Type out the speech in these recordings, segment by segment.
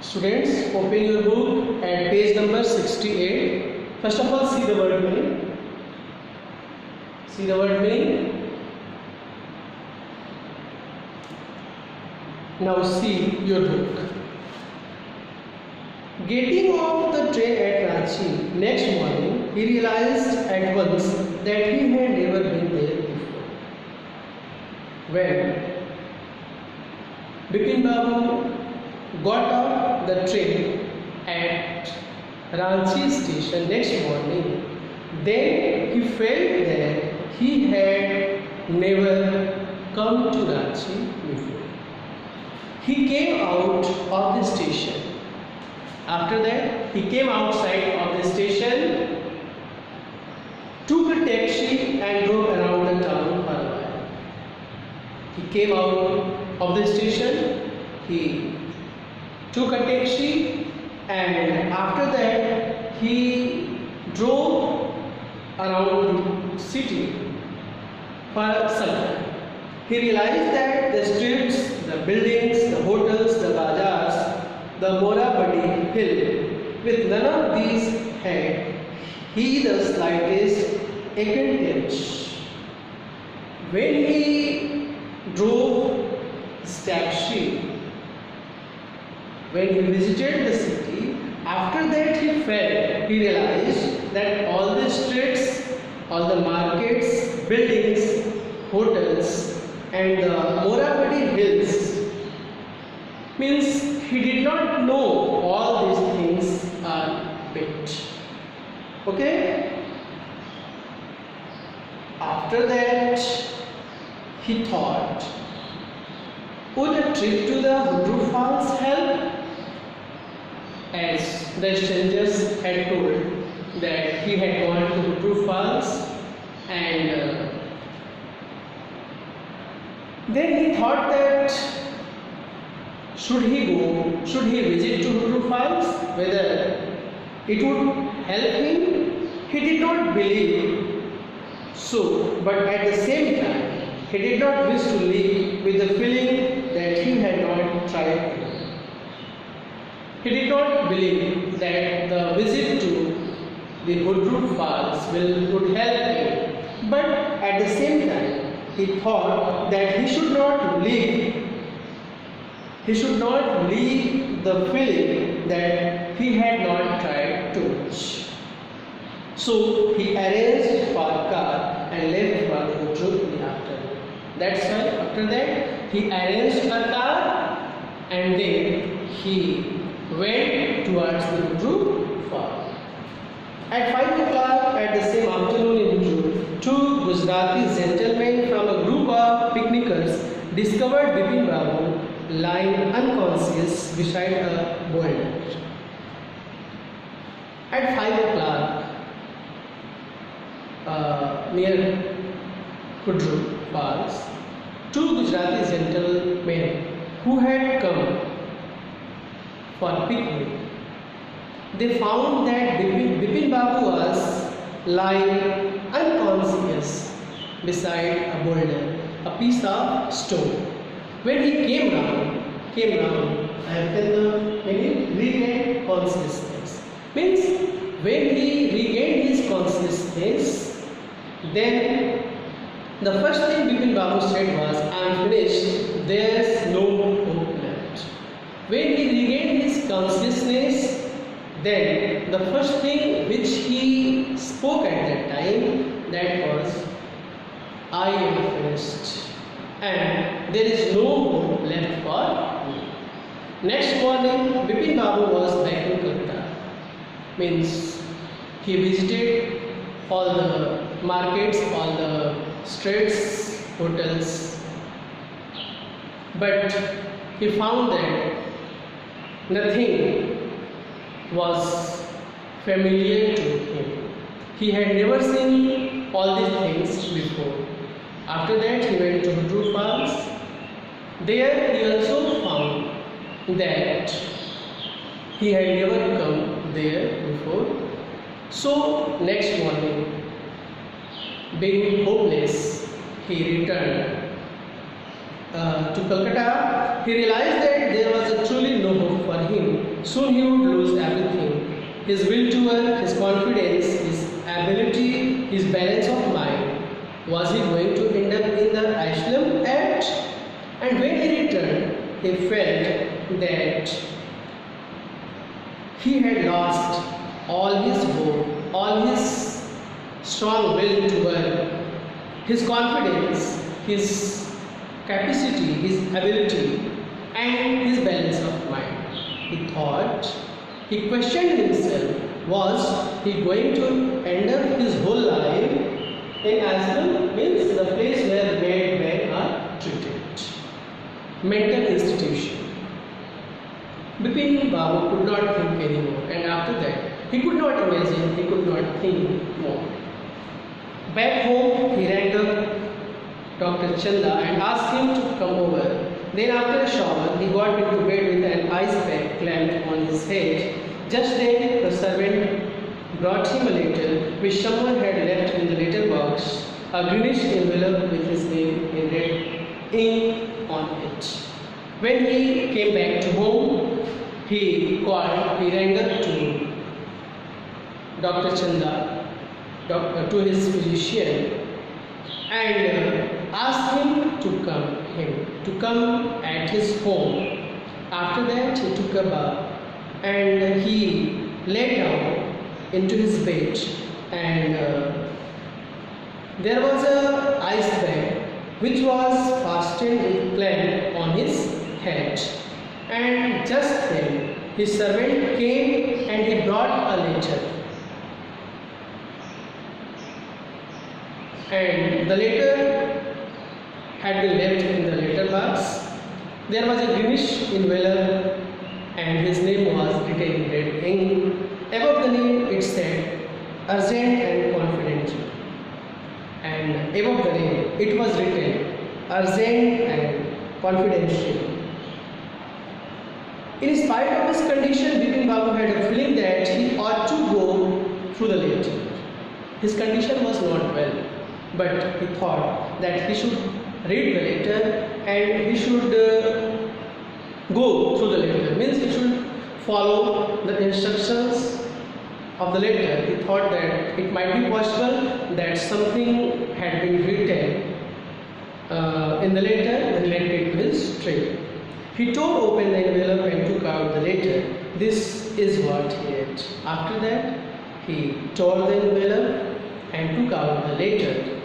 Students, open your book at page number 68. First of all, see the word meaning. See the word meaning. Now see your book. Getting off the train at Ranchi next morning, he realized at once that he had never been there before. When Bipin Babu got off the train at Ranchi station next morning, then he felt that he had never come to Ranchi before. He came out of the station. After that, he came outside of the station, took a taxi and drove around the town for a while. He came out of the station, he took a taxi, and after that he drove around the city for some time. He realized that the streets, the buildings, the hotels, the bazaars, the Morabadi hill, with none of these had he the slightest acquaintance. When he drove his taxi, when he visited the city, after that he realized that all the streets, all the markets, buildings, hotels and the Morabadi hills, means he did not know all these things are bit. Okay? After that he thought, would a trip to the Hudru Falls help? As the strangers had told that he had gone to Hudru Falls, and then he thought that should he visit to Hudru Falls, whether it would help him? He did not believe so, but at the same time he did not wish to leave with the feeling that he had not tried. He did not believe that the visit to the Hudru Falls would help him, but at the same time he thought that he should not leave the feeling that he had not tried too much. So he arranged for a car and left for Hudru in the afternoon. That's why after that he arranged a car and then he went towards the Hudru Falls. At 5 o'clock at the same afternoon in Hudru, two Gujarati gentlemen from a group of picnickers discovered Bipin Babu lying unconscious beside a boulder. At 5 o'clock near Hudru Falls, two Gujarati gentlemen who had come for picnic, they found that Bipin Babu was lying unconscious beside a boulder, a piece of stone. When he came round, and he regained consciousness. Means when he regained his consciousness, then the first thing Bipin Babu said was, I am finished, there's no hope left. When he regained his consciousness, then the first thing which he spoke at that time, that was, I am finished and there is no hope left for me. Next morning, Bipin Babu was back in Kolkata. Means he visited all the markets, all the streets, hotels, but he found that nothing was familiar to him. He had never seen all these things before. After that he went to Hudru Falls. There he also found that he had never come there before. So next morning, being hopeless, he returned to Calcutta. He realized that there was a truly no hope for him. Soon he would lose everything. His will to work, his confidence, his ability, his balance of mind. Was he going to end up in the asylum yet? And when he returned, he felt that he had lost all his hope, all his strong will to work, his confidence, his capacity, his ability, and his balance of mind. He thought, he questioned himself, was he going to end up his whole life in asylum, means the place where bad men are treated, mental institution. Bipin Babu could not think anymore, and after that, he could not imagine, he could not think more. Back home, he rang up Dr. Chanda and asked him to come over. Then after a shower, he got into bed with an ice pack clamped on his head. Just then, the servant brought him a letter which someone had left in the letter box, a greenish envelope with his name in red ink on it. When he came back to home, he rang up to Dr. Chanda, to his physician, and asked him to come at his home. After that, he took a bath and he lay down into his bed, and there was a ice bag which was fastened with clamp on his head. And just then his servant came and he brought a letter. And the letter had been left in the letter box. There was a greenish envelope and his name was written in red ink. Above the name it said urgent and confidential. And above the name it was written urgent and confidential. In spite of his condition, Bipin Babu had a feeling that he ought to go through the letter. His condition was not well, but he thought that he should read the letter and he should go through the letter. Means he should follow the instructions of the letter. He thought that it might be possible that something had been written in the letter related to his trip. He tore open the envelope and took out the letter. This is what he read. After that, he tore the envelope and took out the letter,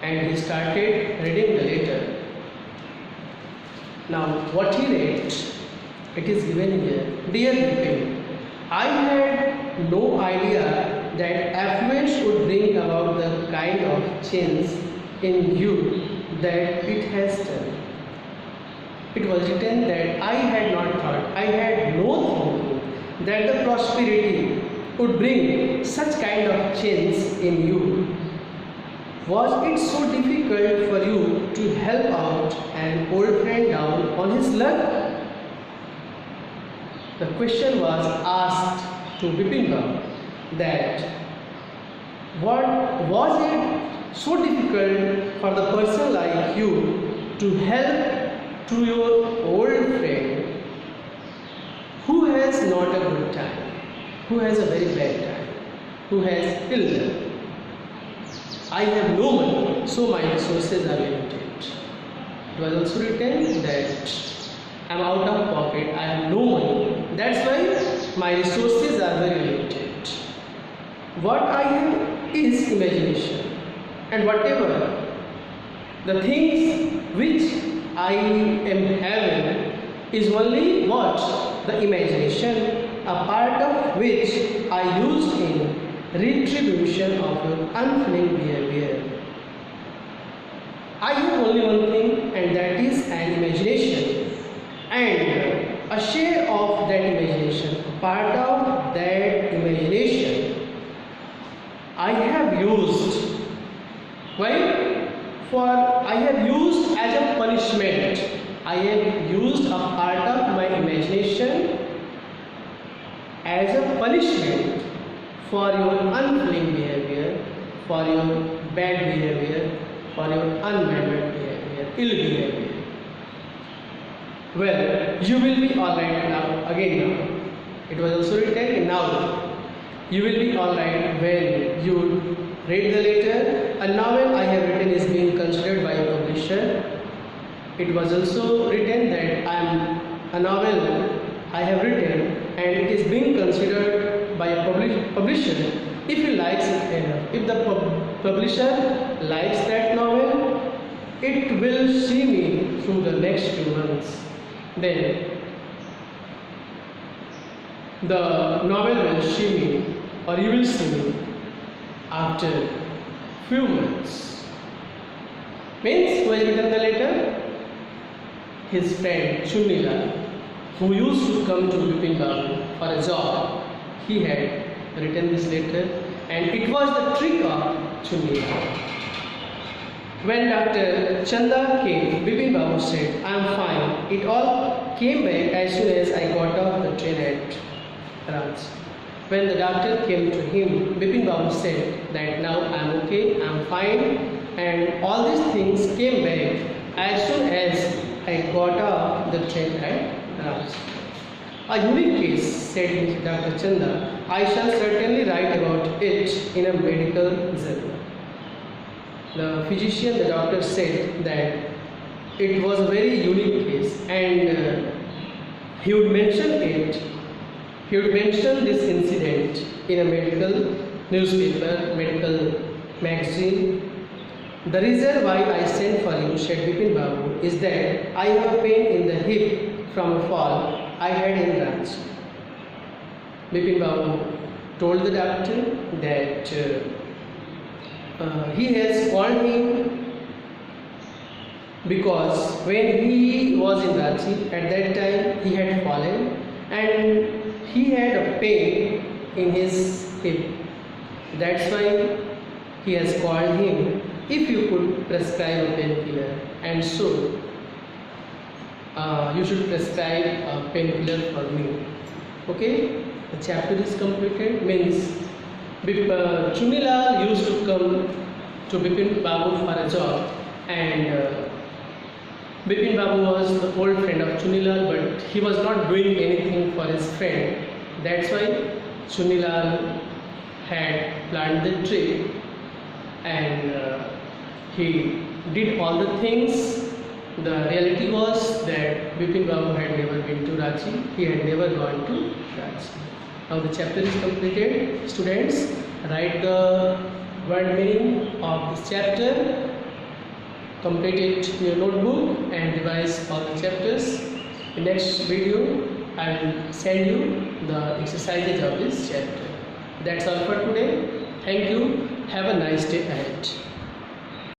and he started reading the letter. Now, what he read, it is given here. Dear Bipin, I had no idea that affluence would bring about the kind of change in you that it has done. It was written that I had not thought, I had no thinking that the prosperity would bring such kind of change in you. Was it so difficult for you to help out an old friend down on his luck? The question was asked to Bipin Babu that what was it so difficult for the person like you to help to your old friend who has not a good time, who has a very bad time, who has ill. I have no money, so my resources are limited. It was also written that I am out of pocket, I have no money. That's why my resources are very limited. What I have is imagination, and whatever the things which I am having is only what? The imagination, a part of which I used in retribution of your unfeeling behavior. I have only one thing, and that is an imagination, and a share of that imagination, a part of that imagination I have used. Why? For I have used as a punishment. I have used a part of my imagination as a punishment for your unfeeling behavior, for your bad behavior, for your unmannered behavior, ill behavior. Well, you will be alright now. Again now. It was also written now. You will be alright when you read the letter. A novel I have written is being considered by a publisher. It was also written that a novel I have written and it is being considered by a publisher if he likes it enough. If the publisher likes that novel, it will see me through the next few months. Then the novel will see me, or you will see me after few months. Means who has written the letter? His friend Chunilal, who used to come to Bipin Babu for a job. He had written this letter, and it was the trick of Chunilal. When Dr. Chanda came, Bipin Babu said, "I am fine." It all came back as soon as I got off the train at Ranchi. When the doctor came to him, Bipin Babu said that now I am okay, I am fine, and all these things came back as soon as I got off the train at Ranchi. A unique case, said Dr. Chanda. I shall certainly write about it in a medical journal. The physician, the doctor said that it was a very unique case, and he would mention it. He would mention this incident in a medical newspaper, medical magazine. The reason why I sent for you, said Bipin Babu, is that I have a pain in the hip from a fall I had in Ranchi. Bipin Babu told the doctor that he has called him because when he was in Ranchi, at that time he had fallen and he had a pain in his hip. That's why he has called him. If you could prescribe a painkiller, and so you should prescribe a painkiller for me. Okay, the chapter is completed. Means Chunilal used to come to Bipin Babu for a job, and Bipin Babu was the old friend of Chunilal, but he was not doing anything for his friend. That's why Chunilal had planned the trip, and he did all the things. The reality was that Bipin Babu had never been to Ranchi. He had never gone to Ranchi. Now the chapter is completed. Students, write the word meaning of this chapter, complete it in your notebook, and revise all the chapters. In next video, I will send you the exercises of this chapter. That's all for today. Thank you. Have a nice day ahead.